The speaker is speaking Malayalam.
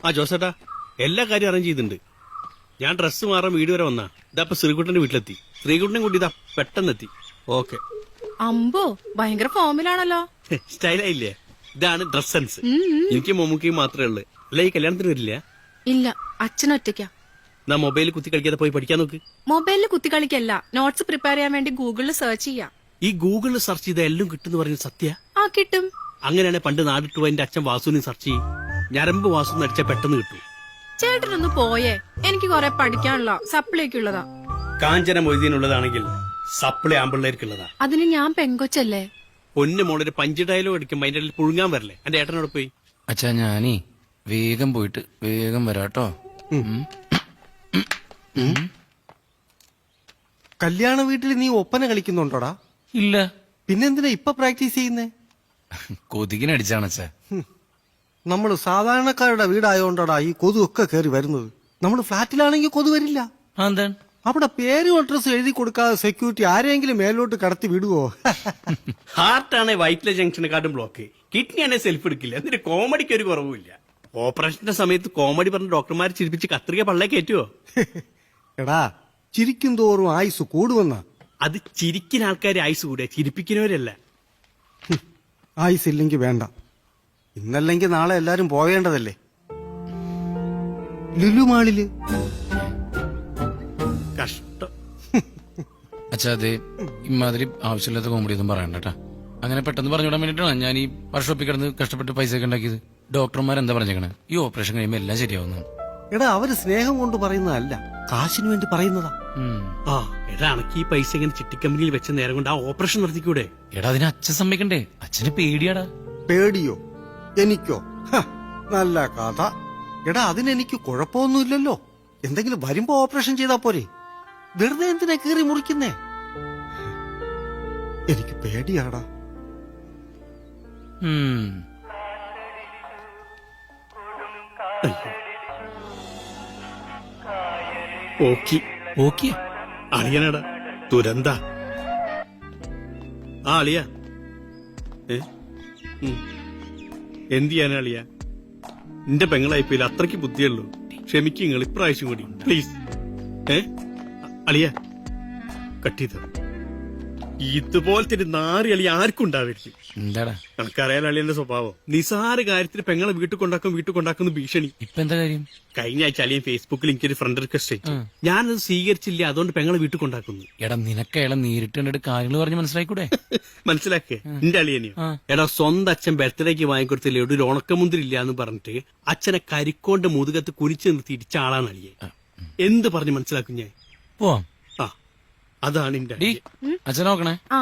ആ ജോസേട്ടാ, എല്ലാ കാര്യം അറേഞ്ച് ചെയ്തിട്ടുണ്ട്. ഞാൻ ഡ്രസ്സ് മാറാൻ വീട് വരെ വന്നാ. ഇതപ്പൊ ശ്രീകുട്ടന്റെ വീട്ടിലെത്തി. ശ്രീകുട്ടനെ കൂട്ടി ഇതാ പെട്ടെന്നെത്തി. ഓക്കെ. അമ്പോ ഭയങ്കര ഫോമിലാണല്ലോ. സ്റ്റൈലായില്ലേ? ഇതാണ് ഡ്രസ് സെൻസ്. എനിക്ക് മമ്മൂക്കിയും മാത്രമേ ഉള്ളു. അല്ല, ഈ കല്യാണത്തിന് വരില്ല? ഇല്ല, അച്ഛനൊറ്റയ്ക്കാ. എന്നാ മൊബൈലിൽ കുത്തി കളിക്കാതെ പോയി പഠിക്കാൻ നോക്ക്. മൊബൈലിൽ കുത്തിക്കളിക്കല്ല, നോട്ട്സ് പ്രിപ്പയർ ചെയ്യാൻ വേണ്ടി ഗൂഗിളിൽ സെർച്ച് ചെയ്യാം. ഈ ഗൂഗിളിൽ സെർച്ച് ചെയ്ത എല്ലാം കിട്ടും പറയുന്നത് സത്യ? ആ കിട്ടും. അങ്ങനെയാണെ പണ്ട് നാടിട്ടു എന്റെ അച്ഛൻ വാസുവിനെ സെർച്ച് ചെയ്യും. ഞരമ്പ് വാസു അടിച്ചാൽ പെട്ടെന്ന് കിട്ടും. ചേട്ടനൊന്ന് പോയേ, എനിക്ക് കുറെ പഠിക്കാനുള്ള സപ്ലിയൊക്കെയുള്ളതാ. കാഞ്ചന മൊയ്തീനുള്ളതാണെങ്കിൽ സപ്ലി ആമ്പിള്ളേർക്കുള്ളതാ. അതിന് ഞാൻ പെങ്കൊച്ചല്ലേ? പൊന്നു മോളൊരു പഞ്ച് ഡയലോഗ് അടിക്കുമ്പോ അതിന്റെ ഇടയിൽ പുഴുങ്ങാൻ വരല്ലേ? എന്റെ ഏട്ടനോട് പോയി. അച്ഛാ, ഞാനേ വേഗം പോയിട്ട് വേഗം വരാട്ടോ. കല്യാണ വീട്ടിൽ നീ ഒപ്പന കളിക്കുന്നുണ്ടോടാ? ഇല്ല. പിന്നെന്തിനാ ഇപ്പൊ പ്രാക്ടീസ് ചെയ്യുന്നേ? കൊതുകിനടിച്ചാണച്ചാ. നമ്മള് സാധാരണക്കാരുടെ വീടായോണ്ടാടാ ഈ കൊതുവൊക്കെ കയറി വരുന്നത്. നമ്മള് ഫ്ലാറ്റിലാണെങ്കിൽ കൊതു വരില്ല. എന്താണ്? അവിടെ പേരും അഡ്രസ് എഴുതി കൊടുക്കാതെ സെക്യൂരിറ്റി ആരെങ്കിലും മേലോട്ട് കടത്തി വിടുവോ? ഹാർട്ടാണ് വൈറ്റിലെ ജംഗ്ഷനെക്കാട്ടും ബ്ലോക്ക്. കിഡ്നി ആണെ സെൽഫ് എടുക്കില്ല. എന്നിട്ട് കോമഡിക്ക് ഒരു കുറവുമില്ല. ഓപ്പറേഷന്റെ സമയത്ത് കോമഡി പറഞ്ഞ ഡോക്ടർമാരെ ചിരിപ്പിച്ച് കത്രിക പള്ളേ കയറ്റുവോ? എടാ, ചിരിക്കും തോറും ആയുസ് കൂടുവെന്നാ. അത് ചിരിക്കുന്ന ആൾക്കാർ ആയുസ് കൂടെ, ചിരിപ്പിക്കുന്നവരല്ല. ആയുസ് ഇല്ലെങ്കിൽ വേണ്ട. ഇന്നല്ലെങ്കിൽ നാളെ എല്ലാരും പോവേണ്ടതല്ലേ. ലുലുമാളില് കഷ്ടം. അച്ഛാ, അതെ ഇമാതിരി ആവശ്യമില്ലാത്ത കോമഡി ഒന്നും പറയണ്ടട്ടാ. അങ്ങനെ പെട്ടെന്ന് പറഞ്ഞുവിടാൻ വേണ്ടിട്ടാണ് ഞാൻ ഈ വർക്ക്ഷോപ്പിൽ കിടന്ന് കഷ്ടപ്പെട്ട് പൈസ ഒക്കെ ഉണ്ടാക്കിയത്. ഡോക്ടർമാർ എന്താ പറഞ്ഞേക്കണേ? ഈ ഓപ്പറേഷൻ കഴിയുമ്പോ എല്ലാം ശരിയാവുന്നു. എടാ, അവര് സ്നേഹം കൊണ്ട് പറയുന്നതല്ല, കാശിന് വേണ്ടി പറയുന്നതാ. ആ എടാ, അണക്ക് ഈ പൈസ ഇങ്ങനെ ചിട്ടിക്കമ്പനിയിൽ വെച്ച നേരം കൊണ്ട് ആ ഓപ്പറേഷൻ നടത്തിക്കൂടെ? എടാ, അതിന് അച്ഛൻ സമ്മതിക്കണ്ടേ? അച്ഛന് പേടിയാടാ. പേടിയോ? എനിക്കോ? നല്ല കഥ. എടാ, അതിനെനിക്ക് കുഴപ്പമൊന്നുമില്ലല്ലോ. എന്തെങ്കിലും വരുമ്പോ ഓപ്പറേഷൻ ചെയ്താ പോരെ. വെറുതെ എന്തിനാ കീറി മുറിക്കുന്നേ? എനിക്ക് പേടിയാടാ. ഓക്കി അളിയനടാ ദുരന്ത. ആ അളിയ എന്ത് ചെയ്യാനാ അളിയ? എന്റെ പെങ്ങളായിപ്പോയില്ല, അത്രയ്ക്ക് ബുദ്ധിയുള്ളൂ. ക്ഷമിക്കും നിങ്ങൾ ഇപ്രാവശ്യം കൂടി പ്ലീസ്. അളിയ കട്ട് ചെയ്ത ഇതുപോലത്തെ ഒരു നാറി അളിയ ആർക്കും ഉണ്ടാവരുത്. എന്താടാ കണക്കറിയാൻ അളിയന്റെ സ്വഭാവം. നിസാര കാര്യത്തിന് പെങ്ങളെ വീട്ടിൽ കൊണ്ടാക്കുന്ന ഭീഷണി. ഇപ്പൊ എന്താ കാര്യം? കഴിഞ്ഞ ആഴ്ച അളിയൻ ഫേസ്ബുക്കിൽ എനിക്കൊരു ഫ്രണ്ട് റിക്വസ്റ്റ് അയച്ചു. ഞാനത് സ്വീകരിച്ചില്ല, അതുകൊണ്ട് പെങ്ങളെ വീട്ടിൽ കൊണ്ടാക്കുന്നു. എടാ, നിനക്ക് അയാളെ നേരിട്ട് കണ്ടിട്ട് കാര്യങ്ങൾ പറഞ്ഞ് മനസ്സിലാക്കൂടെ? മനസ്സിലാക്കേ എന്റെ അളിയനെയോ? എടാ, സ്വന്തം അച്ഛൻ ബർത്ത്ഡേക്ക് വാങ്ങിക്കൊടുത്തില്ലേ ഒരു ഉണക്കമുന്തിരി ഇല്ല എന്ന് പറഞ്ഞിട്ട് അച്ഛനെ കരിക്കോണ്ട് മുതുകത്ത് കുനിച്ചു നിർത്തി ഇടിച്ച ആളാണ് അളിയെ. എന്ത് പറഞ്ഞ് മനസ്സിലാക്കും ഞാൻ? പോവാം. ആ, അതാണ് എന്റെ അച്ഛൻ നോക്കണേ. ആ